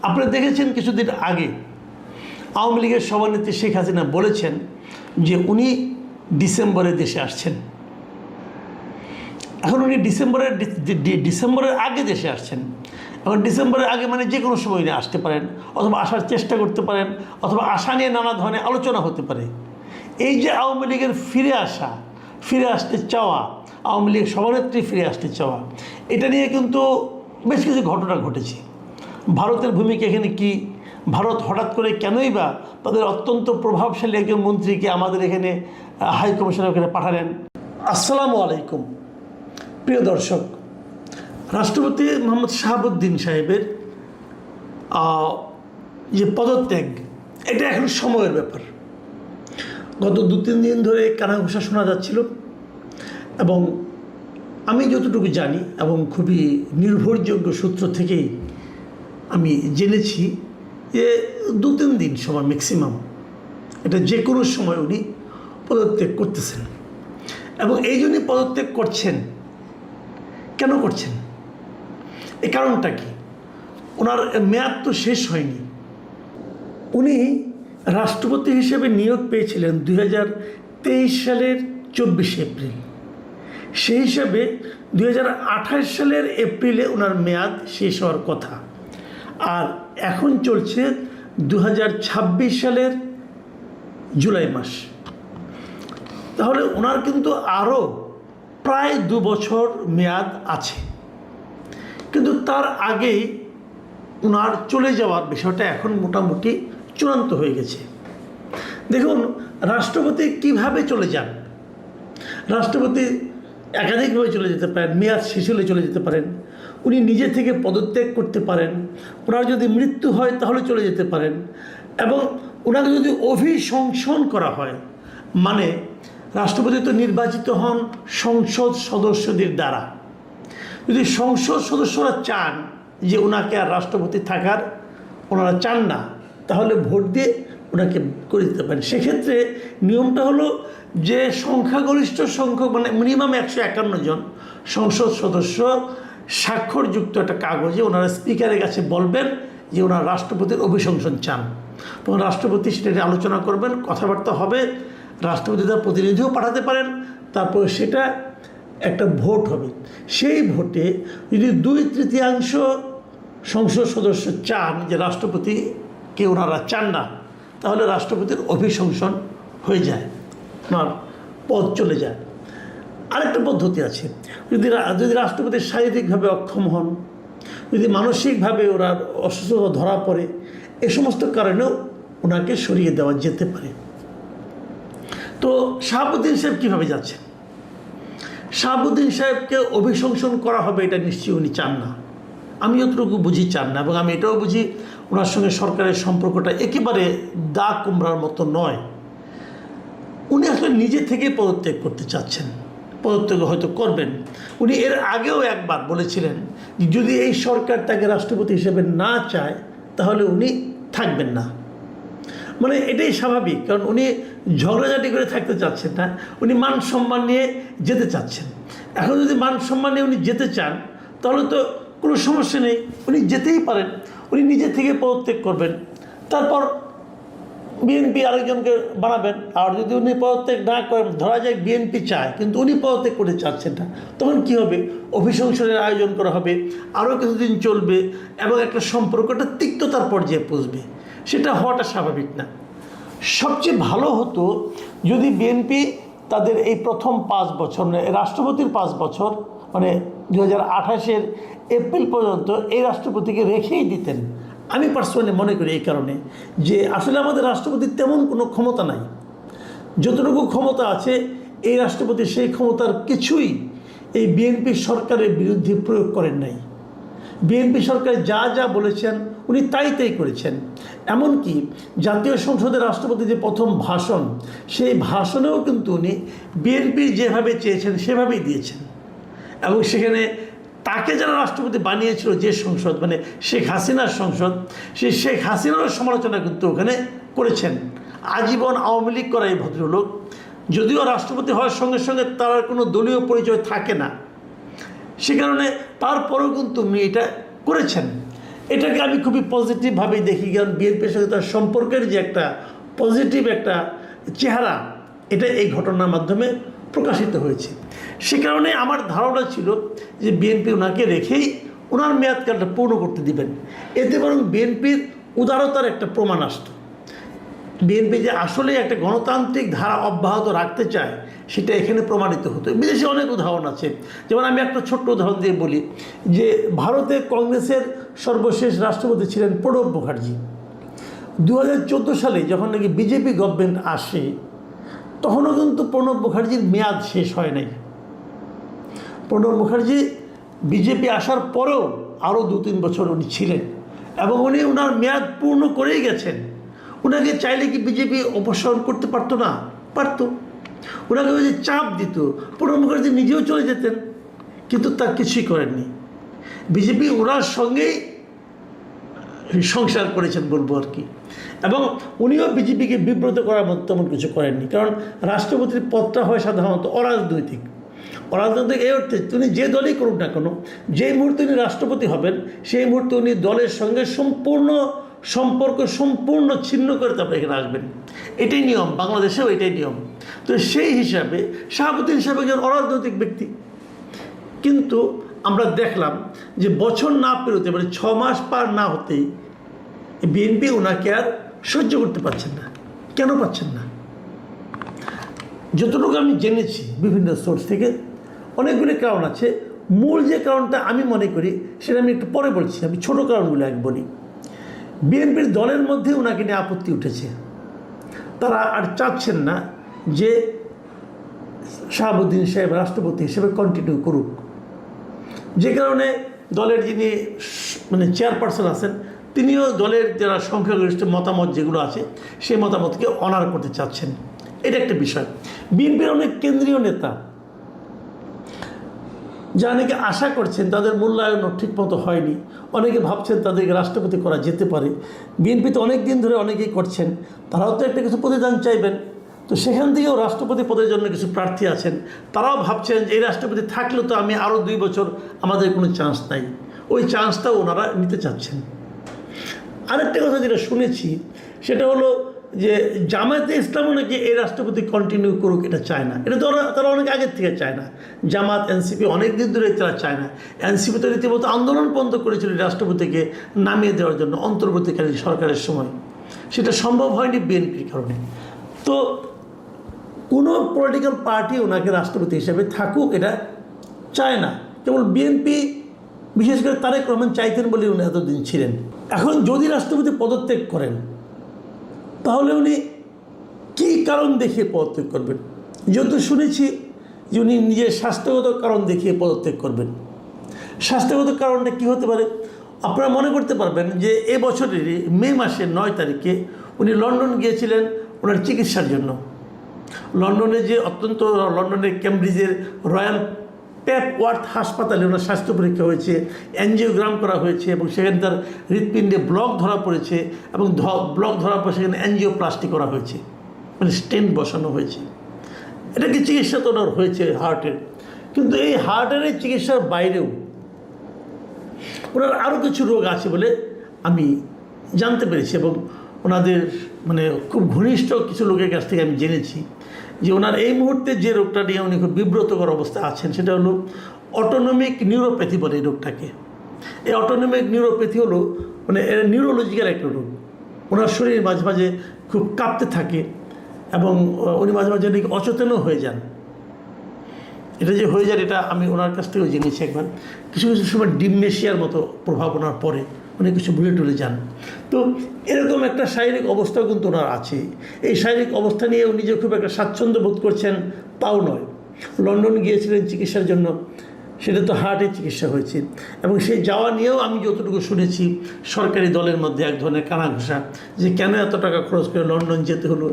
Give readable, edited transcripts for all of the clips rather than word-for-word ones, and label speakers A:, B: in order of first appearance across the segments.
A: আপনারা দেখেছেন কিছুদিন আগে আওয়ামী লীগের সভানেত্রী শেখ হাসিনা বলেছেন যে উনি ডিসেম্বরে দেশে আসছেন। এখন উনি ডিসেম্বরের আগে দেশে আসছেন। এখন ডিসেম্বরের আগে মানে যে কোনো সময় উনি আসতে পারেন, অথবা আসার চেষ্টা করতে পারেন, অথবা আশা নিয়ে নানা ধরনের আলোচনা হতে পারে। এই যে আওয়ামী লীগের ফিরে আসা, ফিরে আসতে চাওয়া, আওয়ামী লীগের সভানেত্রী ফিরে আসতে চাওয়া, এটা নিয়ে কিন্তু বেশ কিছু ঘটনা ঘটেছে। ভারতের ভূমিকা এখানে কি? ভারত হঠাৎ করে কেনই বা তাদের অত্যন্ত প্রভাবশালী একজন মন্ত্রীকে আমাদের এখানে হাই কমিশনের ওখানে পাঠালেন? আসসালামু আলাইকুম প্রিয় দর্শক, রাষ্ট্রপতি মোহাম্মদ শাহাবুদ্দিন সাহেবের যে পদত্যাগ, এটা এখন সময়ের ব্যাপার। গত 2-3 দিন ধরে কানাঘুষা শোনা যাচ্ছিল, এবং আমি যতটুকু জানি এবং খুবই নির্ভরযোগ্য সূত্র থেকেই আমি জেনেছি যে 2-3 দিন সময় ম্যাক্সিমাম, এটা যে কোনো সময় উনি পদত্যাগ করতেছেন। এবং এই জন্যই পদত্যাগ করছেন। কেন করছেন? এই কারণটা কি? ওনার মেয়াদ তো শেষ হয়নি। উনি রাষ্ট্রপতি হিসেবে নিয়োগ পেয়েছিলেন 2023 সালের 24 এপ্রিল। সেই হিসাবে 2028 সালের এপ্রিলে ওনার মেয়াদ শেষ হওয়ার কথা, আর এখন চলছে 2026 সালের জুলাই মাস। তাহলে ওনার কিন্তু আরও প্রায় 2 বছর মেয়াদ আছে। কিন্তু তার আগেই ওনার চলে যাওয়ার বিষয়টা এখন মোটামুটি চূড়ান্ত হয়ে গেছে। দেখুন, রাষ্ট্রপতি কিভাবে চলে যান? রাষ্ট্রপতি একাধিকভাবে চলে যেতে পারেন, মেয়াদ শেষ হলে চলে যেতে পারেন, উনি নিজে থেকে পদত্যাগ করতে পারেন, ওনার যদি মৃত্যু হয় তাহলে চলে যেতে পারেন, এবং ওনাকে যদি অভিশংসন করা হয়, মানে রাষ্ট্রপতি তো নির্বাচিত হন সংসদ সদস্যদের দ্বারা। যদি সংসদ সদস্যরা চান যে ওনাকে আর রাষ্ট্রপতি থাকার ওনারা চান না, তাহলে ভোট দিয়ে ওনাকে করে দিতে পারেন। সেক্ষেত্রে নিয়মটা হলো যে সংখ্যাগরিষ্ঠ সংখ্যক, মানে মিনিমাম 151 জন সংসদ সদস্য স্বাক্ষরযুক্ত একটা কাগজে ওনারা স্পিকারের কাছে বলবেন যে ওনারা রাষ্ট্রপতির অভিশংসন চান, এবং রাষ্ট্রপতি সেটা নিয়ে আলোচনা করবেন, কথাবার্তা হবে, রাষ্ট্রপতি তার প্রতিনিধিও পাঠাতে পারেন, তারপরে সেটা একটা ভোট হবে। সেই ভোটে যদি 2/3 সংসদ সদস্য চান যে রাষ্ট্রপতিকে ওনারা চান না, তাহলে রাষ্ট্রপতির অভিশংসন হয়ে যায়, ওনার পদ চলে যায়। আরেকটা পদ্ধতি আছে, যদি রাষ্ট্রপতি শারীরিকভাবে অক্ষম হন, যদি মানসিকভাবে ওনার অসুস্থতা ধরা পড়ে, এ সমস্ত কারণেও ওনাকে সরিয়ে দেওয়া যেতে পারে। তো শাহাবুদ্দিন সাহেব কীভাবে যাচ্ছেন? শাহাবুদ্দিন সাহেবকে অভিশংসন করা হবে এটা নিশ্চয়ই উনি চান না, আমি যতটুকু বুঝি চান না, এবং আমি এটাও বুঝি ওনার সঙ্গে সরকারের সম্পর্কটা একেবারে দা কুমড়ার মতো নয়। উনি আসলে নিজে থেকে পদত্যাগ করতে চাচ্ছেন, পদত্যাগ হয়তো করবেন। উনি এর আগেও একবার বলেছিলেন যদি এই সরকার তাকে রাষ্ট্রপতি হিসেবে না চায় তাহলে উনি থাকবেন না। মানে এটাই স্বাভাবিক, কারণ উনি ঝগড়াঝাটি করে থাকতে চাচ্ছেন না, উনি মান সম্মান নিয়ে যেতে চাচ্ছেন। এখন যদি মান সম্মান নিয়ে উনি যেতে চান তাহলে তো কোনো সমস্যা নেই, উনি যেতেই পারেন, উনি নিজে থেকে পদত্যাগ করবেন, তারপর বিএনপি আরেকজনকে বানাবেন। আর যদি উনি পদত্যাগ না করেন, ধরা যায় বিএনপি চায় কিন্তু উনি পদত্যাগ করতে চাচ্ছেন না, তখন কি হবে? অভিশংসনের আয়োজন করা হবে, আরও কিছুদিন চলবে, এবং একটা সম্পর্কটা তিক্ততার পর্যায়ে পৌঁছবে। সেটা হওয়াটা স্বাভাবিক না। সবচেয়ে ভালো হতো যদি বিএনপি তাদের এই প্রথম 5 বছর, রাষ্ট্রপতির 5 বছর, মানে 2028 এপ্রিল পর্যন্ত এই রাষ্ট্রপতিকে রেখেই দিতেন। আমি পার্সোনালি মনে করি এই কারণে যে আসলে আমাদের রাষ্ট্রপতির তেমন কোনো ক্ষমতা নাই। যতটুকু ক্ষমতা আছে এই রাষ্ট্রপতি সেই ক্ষমতার কিছুই এই বিএনপি সরকারের বিরুদ্ধে প্রয়োগ করেন নাই। বিএনপি সরকার যা যা বলেছেন উনি তাই করেছেন। এমনকি জাতীয় সংসদের রাষ্ট্রপতি যে প্রথম ভাষণ, সেই ভাষণেও কিন্তু উনি বিএনপি যেভাবে চেয়েছেন সেভাবেই দিয়েছেন, এবং সেখানে তাকে যারা রাষ্ট্রপতি বানিয়েছিল যে সংসদ, মানে শেখ হাসিনার সংসদ, সেই শেখ হাসিনার সমালোচনা কিন্তু ওখানে করেছেন। আজীবন আওয়ামী লীগ করা এই ভদ্রলোক, যদিও রাষ্ট্রপতি হওয়ার সঙ্গে সঙ্গে তার কোনো দলীয় পরিচয় থাকে না, সে কারণে তারপরেও কিন্তু উনি এটা করেছেন। এটাকে আমি খুবই পজিটিভভাবেই দেখি, কারণ বিএনপির সঙ্গে তার সম্পর্কের যে একটা পজিটিভ একটা চেহারা, এটা এই ঘটনার মাধ্যমে প্রকাশিত হয়েছে। সে কারণে আমার ধারণা ছিল যে বিএনপি ওনাকে রেখেই ওনার মেয়াদকালটা পূর্ণ করতে দিবেন, এতে বরং বিএনপির উদারতার একটা প্রমাণ আসত। বিএনপি যে আসলে একটা গণতান্ত্রিক ধারা অব্যাহত রাখতে চায় সেটা এখানে প্রমাণিত হতো। বিদেশে অনেক উদাহরণ আছে, যেমন আমি একটা ছোট্ট উদাহরণ দিয়ে বলি যে ভারতে কংগ্রেসের সর্বশেষ রাষ্ট্রপতি ছিলেন প্রণব মুখার্জি। 2014 সালে যখন নাকি বিজেপি গভর্নমেন্ট আসে, তখনও কিন্তু প্রণব মুখার্জির মেয়াদ শেষ হয় নাই। প্রণব মুখার্জি বিজেপি আসার পরেও আরও 2-3 বছর উনি ছিলেন এবং উনি ওনার মেয়াদ পূর্ণ করেই গেছেন। ওনাকে চাইলে কি বিজেপি অপসারণ করতে পারতো না? পারতো। ওনাকে ওই যে চাপ দিত, প্রণব মুখার্জি নিজেও চলে যেতেন, কিন্তু তার কিছুই করেননি। বিজেপি ওনার সঙ্গেই সংসার করেছেন বলবো আর কি, এবং উনিও বিজেপিকে বিব্রত করার মতো তেমন কিছু করেননি, কারণ রাষ্ট্রপতির পদটা হয় সাধারণত অরাজনৈতিক। অরাজনৈতিক এই অর্থে তিনি যে দলই করুন না কেন, যেই মুহূর্তে উনি রাষ্ট্রপতি হবেন সেই মুহূর্তে উনি দলের সঙ্গে সম্পূর্ণ সম্পর্ক ছিন্ন করে তারপরে এখানে আসবেন। এটাই নিয়ম, বাংলাদেশেও এটাই নিয়ম। তো সেই হিসাবে শাহাবুদ্দিন সাহেব একজন অরাজনৈতিক ব্যক্তি, কিন্তু আমরা দেখলাম যে বছর না পেরোতে, মানে 6 মাস পার না হতেই বিএনপি ওনাকে আর সহ্য করতে পারছেন না। কেন পাচ্ছেন না? যতটুকু আমি জেনেছি বিভিন্ন সোর্স থেকে, অনেকগুলি কারণ আছে। মূল যে কারণটা আমি মনে করি সেটা আমি একটু পরে বলছি, আমি ছোটো কারণগুলো আগে বলি। বিএনপির দলের মধ্যে ওনাকে নিয়ে আপত্তি উঠেছে, তারা আর চাচ্ছেন না যে শাহাবুদ্দিন সাহেব রাষ্ট্রপতি হিসেবে কন্টিনিউ করুক, যে কারণে দলের যিনি মানে চেয়ারপারসন আছেন তিনিও দলের যারা সংখ্যাগরিষ্ঠ মতামত যেগুলো আছে সেই মতামতকে অনার করতে চাচ্ছেন। এটা একটা বিষয়। বিএনপির অনেক কেন্দ্রীয় নেতা যা অনেকে আশা করছেন, তাদের মূল্যায়নও ঠিকমতো হয়নি। অনেকে ভাবছেন তাদেরকে রাষ্ট্রপতি করা যেতে পারে। বিএনপি তো অনেক দিন ধরে অনেকেই করছেন, তারাও তো একটা কিছু প্রতিদান চাইবেন। তো সেখান থেকেও রাষ্ট্রপতি পদের জন্য কিছু প্রার্থী আছেন, তারাও ভাবছেন যে এই রাষ্ট্রপতি থাকলেও তো আমি আরও 2 বছর আমাদের কোনো চান্স নাই, ওই চান্সটাও ওনারা নিতে চাচ্ছেন। আরেকটা কথা যেটা শুনেছি সেটা হলো যে জামায়াতে ইসলামও নাকি এই রাষ্ট্রপতি কন্টিনিউ করুক এটা চায় না। এটা তো তারা অনেক আগের থেকে চায় না। জামাত, এনসিপি অনেক দিন ধরে তারা চায় না। এনসিপি তো রীতিমতো আন্দোলন বন্ধ করেছিল রাষ্ট্রপতিকে নামিয়ে দেওয়ার জন্য অন্তর্বর্তীকালীন সরকারের সময়, সেটা সম্ভব হয়নি বিএনপির কারণে। তো কোনো পলিটিক্যাল পার্টি ওনাকে রাষ্ট্রপতি হিসেবে থাকুক এটা চায় না, কেবল বিএনপি, বিশেষ করে তারেক রহমান চাইতেন বলে উনি এতদিন ছিলেন। এখন যদি রাষ্ট্রপতি পদত্যাগ করেন তাহলে উনি কী কারণ দেখিয়ে পদত্যাগ করবেন? যেহেতু শুনেছি যে উনি নিজের স্বাস্থ্যগত কারণ দেখিয়ে পদত্যাগ করবেন। স্বাস্থ্যগত কারণটা কী হতে পারে? আপনারা মনে করতে পারবেন যে এ বছরেরই মে মাসের 9 তারিখে উনি লন্ডন গিয়েছিলেন ওনার চিকিৎসার জন্য। লন্ডনে যে লন্ডনের কেমব্রিজের রয়্যাল পেপওয়ার্থ হাসপাতালে ওনার স্বাস্থ্য পরীক্ষা হয়েছে, অ্যাঞ্জিওগ্রাম করা হয়েছে এবং সেখানে তার হৃৎপিণ্ডে ব্লক ধরা পড়েছে এবং ব্লক ধরার পর সেখানে অ্যাঞ্জিওপ্লাস্টি করা হয়েছে, মানে স্টেন্ট বসানো হয়েছে। এটা কি চিকিৎসা তো ওনার হয়েছে হার্টের, কিন্তু এই হার্টের চিকিৎসার বাইরেও ওনার আরও কিছু রোগ আছে বলে আমি জানতে পেরেছি এবং ওনাদের মানে খুব ঘনিষ্ঠ কিছু লোকের কাছ থেকে আমি জেনেছি যে ওনার এই মুহূর্তে যে রোগটা নিয়ে উনি খুব বিব্রতকর অবস্থায় আছেন সেটা হলো অটোনমিক নিউরোপ্যাথি বলে এই রোগটাকে। এই অটোনমিক নিউরোপ্যাথি হলো মানে নিউরোলজিক্যাল একটা রোগ। ওনার শরীর মাঝে মাঝে খুব কাঁপতে থাকে এবং উনি মাঝে মাঝে নাকি অচেতনও হয়ে যান। এটা যে হয়ে যায় এটা আমি ওনার কাছ থেকেও জেনেছি একবার। কিছু কিছু সময় ডিমেনশিয়ার মতো প্রভাব ওনার পড়ে, উনি কিছু ভুলে টুলে যান। তো এরকম একটা শারীরিক অবস্থাও কিন্তু ওনার আছে। এই শারীরিক অবস্থা নিয়ে উনি যে খুব একটা স্বাচ্ছন্দ্য বোধ করছেন তাও নয়। লন্ডন গিয়েছিলেন চিকিৎসার জন্য, সেটা তো হার্টের চিকিৎসা হয়েছে এবং সেই যাওয়া নিয়েও আমি যতটুকু শুনেছি সরকারি দলের মধ্যে এক ধরনের কানাঘুষা যে কেন এত টাকা খরচ করে লন্ডন যেতে হলো,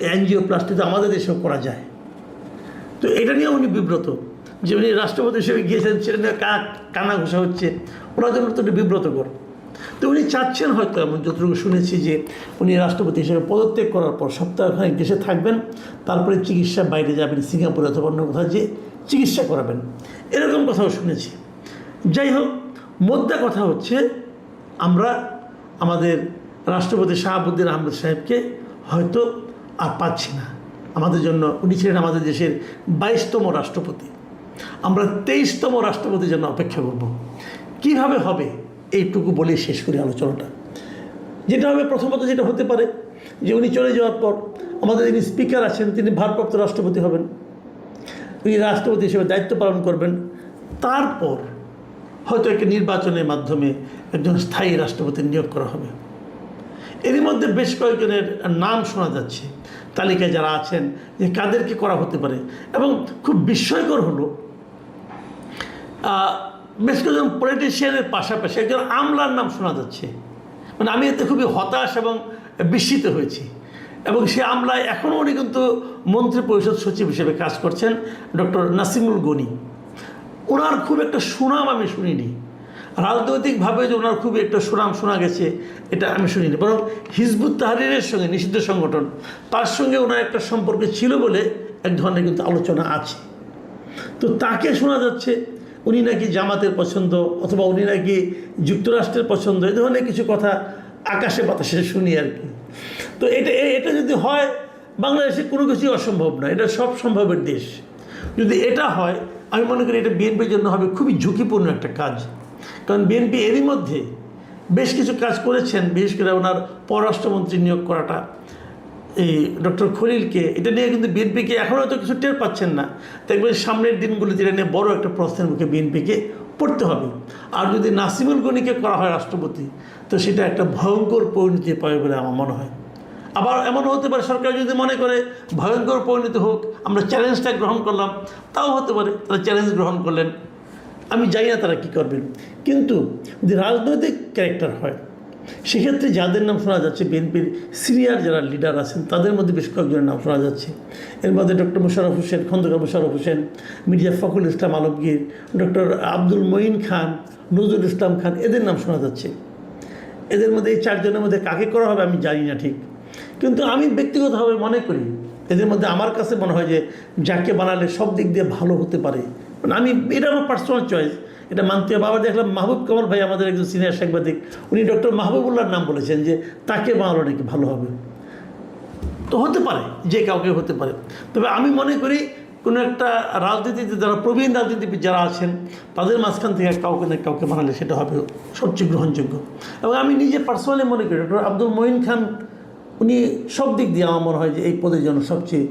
A: অ্যাঞ্জিওপ্লাস্টি তো আমাদের দেশেও করা যায়। তো এটা নিয়ে উনি বিব্রত যে উনি রাষ্ট্রপতি হিসেবে গিয়েছেন, সেটা নিয়ে কানাঘুষা হচ্ছে, ওনার জন্য তো একটু বিব্রতকর। তো উনি চাচ্ছেন হয়তো, এমন যতটুকু শুনেছি যে উনি রাষ্ট্রপতি হিসেবে পদত্যাগ করার পর সপ্তাহখানেক দেশে থাকবেন, তারপরে চিকিৎসা বাইরে যাবেন, সিঙ্গাপুরে অথবা অন্য কোথাও যে চিকিৎসা করাবেন, এরকম কথাও শুনেছি। যাই হোক, মোদ্দা কথা হচ্ছে আমরা আমাদের রাষ্ট্রপতি শাহাবুদ্দিন আহমেদ সাহেবকে হয়তো আর পাচ্ছি না। আমাদের জন্য উনি ছিলেন আমাদের দেশের 22তম রাষ্ট্রপতি। আমরা 23তম রাষ্ট্রপতির জন্য অপেক্ষা করব। কিভাবে হবে এইটুকু বলে শেষ করি আলোচনাটা। যেটা হবে, প্রথমত যেটা হতে পারে যে উনি চলে যাওয়ার পর আমাদের যিনি স্পিকার আছেন তিনি ভারপ্রাপ্ত রাষ্ট্রপতি হবেন, উনি রাষ্ট্রপতি হিসেবে দায়িত্ব পালন করবেন। তারপর হয়তো একটা নির্বাচনের মাধ্যমে একজন স্থায়ী রাষ্ট্রপতি নিয়োগ করা হবে। এরই মধ্যে বেশ কয়েকজনের নাম শোনা যাচ্ছে তালিকায় যারা আছেন, যে কাদেরকে করা হতে পারে। এবং খুব বিস্ময়কর হলো, বেশ কয়েকজন পলিটিশিয়ানের পাশাপাশি একজন আমলার নাম শোনা যাচ্ছে। মানে আমি এতে খুবই হতাশ এবং বিস্মিত হয়েছি। এবং সে আমলায় এখনও উনি কিন্তু মন্ত্রী পরিষদ সচিব হিসেবে কাজ করছেন, ডক্টর নাসিমুল গনি। ওনার খুব একটা সুনাম আমি শুনিনি, রাজনৈতিকভাবে যে ওনার খুব একটা সুনাম শোনা গেছে এটা আমি শুনিনি। বরং হিজবুত তাহরিরের সঙ্গে, নিষিদ্ধ সংগঠন, তার সঙ্গে ওনার একটা সম্পর্ক ছিল বলে এক ধরনের কিন্তু আলোচনা আছে। তো তাকে শোনা যাচ্ছে উনি নাকি জামাতের পছন্দ, অথবা উনি নাকি যুক্তরাষ্ট্রের পছন্দ, এই ধরনের কিছু কথা আকাশে বাতাসে শুনি আর কি। তো এটা যদি হয়, বাংলাদেশে কোনো কিছুই অসম্ভব না, এটা সব সম্ভবের দেশ। যদি এটা হয়, আমি মনে করি এটা বিএনপির জন্য হবে খুবই ঝুঁকিপূর্ণ একটা কাজ। কারণ বিএনপি এরই মধ্যে বেশ কিছু কাজ করেছেন, বিশেষ করে ওনার পররাষ্ট্রমন্ত্রী নিয়োগ করাটা, এই ডক্টর খলিলকে, এটা নিয়ে কিন্তু বিএনপিকে এখনও হয়তো কিছু টের পাচ্ছেন না। দেখবেন সামনের দিনগুলিতে এটা নিয়ে বড় একটা প্রশ্নের মুখে বিএনপিকে পড়তে হবে। আর যদি নাসিমুল গনিকে করা হয় রাষ্ট্রপতি, তো সেটা একটা ভয়ঙ্কর পরিণতি পাবে বলে আমার মনে হয়। আবার এমনও হতে পারে সরকার যদি মনে করে ভয়ঙ্কর পরিণতি হোক, আমরা চ্যালেঞ্জটা গ্রহণ করলাম, তাও হতে পারে তারা চ্যালেঞ্জ গ্রহণ করলেন। আমি জানি না তারা কী করবেন। কিন্তু যদি রাজনৈতিক ক্যারেক্টার হয়, সেক্ষেত্রে যাদের নাম শোনা যাচ্ছে, বিএনপির সিনিয়র যারা লিডার আছেন তাদের মধ্যে বেশ কয়েকজনের নাম শোনা যাচ্ছে। এর মধ্যে ডক্টর মোশাররফ হোসেন, খন্দকার মোশাররফ হোসেন, মির্জা ফখরুল ইসলাম আলমগীর, ডক্টর আব্দুল মঈন খান, নজরুল ইসলাম খান, এদের নাম শোনা যাচ্ছে। এদের মধ্যে এই চারজনের মধ্যে কাকে করা হবে আমি জানি না ঠিক। কিন্তু আমি ব্যক্তিগতভাবে মনে করি এদের মধ্যে আমার কাছে মনে হয় যে যাকে বানালে সব দিক দিয়ে ভালো হতে পারে, মানে আমি, এটা আমার পার্সোনাল চয়েস, এটা মানতে হবে। আবার দেখলাম মাহবুব কামাল ভাই, আমাদের একজন সিনিয়র সাংবাদিক, উনি ডক্টর মাহবুবুল্লাহর নাম বলেছেন যে তাকে বানালো নাকি ভালো হবে। তো হতে পারে, যে কাউকে হতে পারে। তবে আমি মনে করি কোনো একটা রাজনীতিতে যারা প্রবীণ রাজনীতিবিদ যারা আছেন, তাদের মাঝখান থেকে কাউকে না কাউকে বানালে সেটা হবে সবচেয়ে গ্রহণযোগ্য। এবং আমি নিজে পার্সোনালি মনে করি ডক্টর আব্দুল মঈন খান, উনি সব দিক দিয়ে আমার মনে হয় যে এই পদের জন্য সবচেয়ে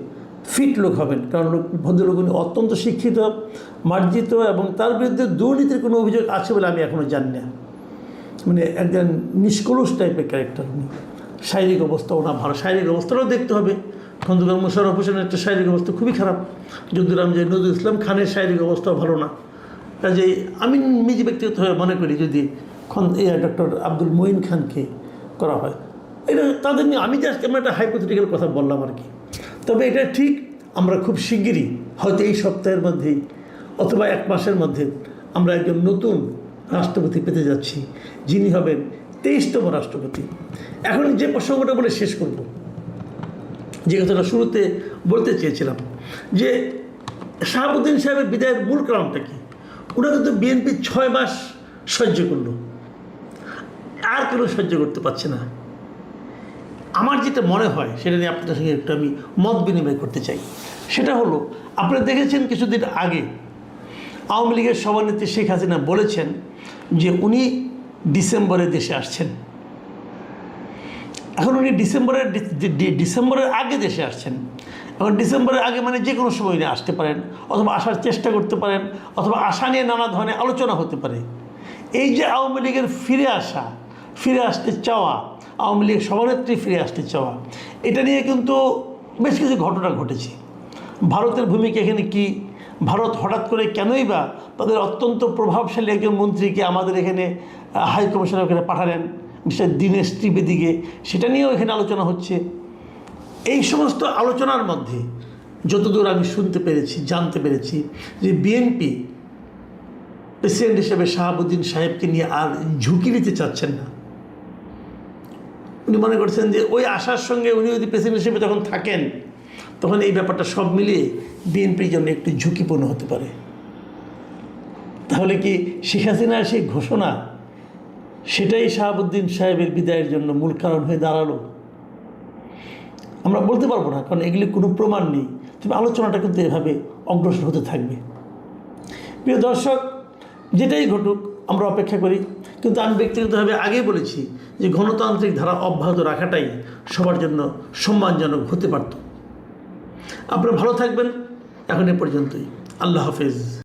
A: ফিট লোক হবেন। কারণ ভদ্রলোক উনি অত্যন্ত শিক্ষিত, মার্জিত, এবং তার বিরুদ্ধে দুর্নীতির কোনো অভিযোগ আছে বলে আমি এখনও জানি না। মানে একজন নিষ্কলুষ টাইপের ক্যারেক্টার উনি। শারীরিক অবস্থা ওনার ভালো, শারীরিক অবস্থাটাও দেখতে হবে। খন্দকার মোশাররফ হোসেনের একটা শারীরিক অবস্থা খুবই খারাপ, যদিও যে নজরুল ইসলাম খানের শারীরিক অবস্থাও ভালো না। কাজেই আমি নিজে ব্যক্তিগতভাবে মনে করি যদি ডক্টর আব্দুল মঈন খানকে করা হয়, এটা তাদের নিয়ে আমি জাস্ট আমার একটা হাইপোথেটিক্যাল কথা বললাম আর কি। তবে এটা ঠিক, আমরা খুব শিগগিরই হয়তো এই সপ্তাহের মধ্যেই অথবা 1 মাসের মধ্যে আমরা একজন নতুন রাষ্ট্রপতি পেতে যাচ্ছি, যিনি হবেন 23তম রাষ্ট্রপতি। এখন যে প্রসঙ্গটা বলে শেষ করব, যে কথাটা শুরুতে বলতে চেয়েছিলাম, যে শাহাবুদ্দিন সাহেবের বিদায়ের মূল কারণটা কি? ওরা কিন্তু বিএনপি 6 মাস সহ্য করলো, আর কেউ সহ্য করতে পারছে না। আমার যেটা মনে হয় সেটা নিয়ে আপনাদের সঙ্গে একটু আমি মত বিনিময় করতে চাই। সেটা হলো, আপনারা দেখেছেন কিছুদিন আগে আওয়ামী লীগের সভানেত্রী শেখ হাসিনা বলেছেন যে উনি ডিসেম্বরে দেশে আসছেন। এখন উনি ডিসেম্বরের আগে দেশে আসছেন। এখন ডিসেম্বরের আগে মানে যে কোনো সময় উনি আসতে পারেন, অথবা আসার চেষ্টা করতে পারেন, অথবা আশা নিয়ে নানা ধরনের আলোচনা হতে পারে। এই যে আওয়ামী লীগের ফিরে আসা, ফিরে আসতে চাওয়া, আওয়ামী লীগ সভানেত্রী ফিরে আসতে চাওয়া, এটা নিয়ে কিন্তু বেশ কিছু ঘটনা ঘটেছে। ভারতের ভূমিকা এখানে কি? ভারত হঠাৎ করে কেনই বা তাদের অত্যন্ত প্রভাবশালী একজন মন্ত্রীকে আমাদের এখানে হাই কমিশনার ওখানে পাঠালেন, মিস্টার দীনেশ ত্রিবেদীকে, সেটা নিয়েও এখানে আলোচনা হচ্ছে। এই সমস্ত আলোচনার মধ্যে যতদূর আমি শুনতে পেরেছি, জানতে পেরেছি, যে বিএনপি প্রেসিডেন্ট হিসেবে শাহাবুদ্দিন সাহেবকে নিয়ে আর ঝুঁকি নিতে চাচ্ছেন না। উনি মনে করছেন যে ওই আশার সঙ্গে উনি যদি প্রেসিডেন্ট হিসেবে তখন থাকেন, তখন এই ব্যাপারটা সব মিলিয়ে বিএনপির জন্য একটু ঝুঁকিপূর্ণ হতে পারে। তাহলে কি শেখ হাসিনার সেই ঘোষণা সেটাই শাহাবুদ্দিন সাহেবের বিদায়ের জন্য মূল কারণ হয়ে দাঁড়ালো? আমরা বলতে পারবো না, কারণ এগুলি কোনো প্রমাণ নেই, তবে আলোচনাটা কিন্তু এভাবে অগ্রসর হতে থাকবে। প্রিয় দর্শক, যেটাই ঘটুক আমরা অপেক্ষা করি, কিন্তু আমি ব্যক্তিগতভাবে আগেই বলেছি যে গণতান্ত্রিক ধারা অব্যাহত রাখাটাই সবার জন্য সম্মানজনক হতে পারত। আপনারা ভালো থাকবেন, এখন এ পর্যন্তই। আল্লাহ হাফেজ।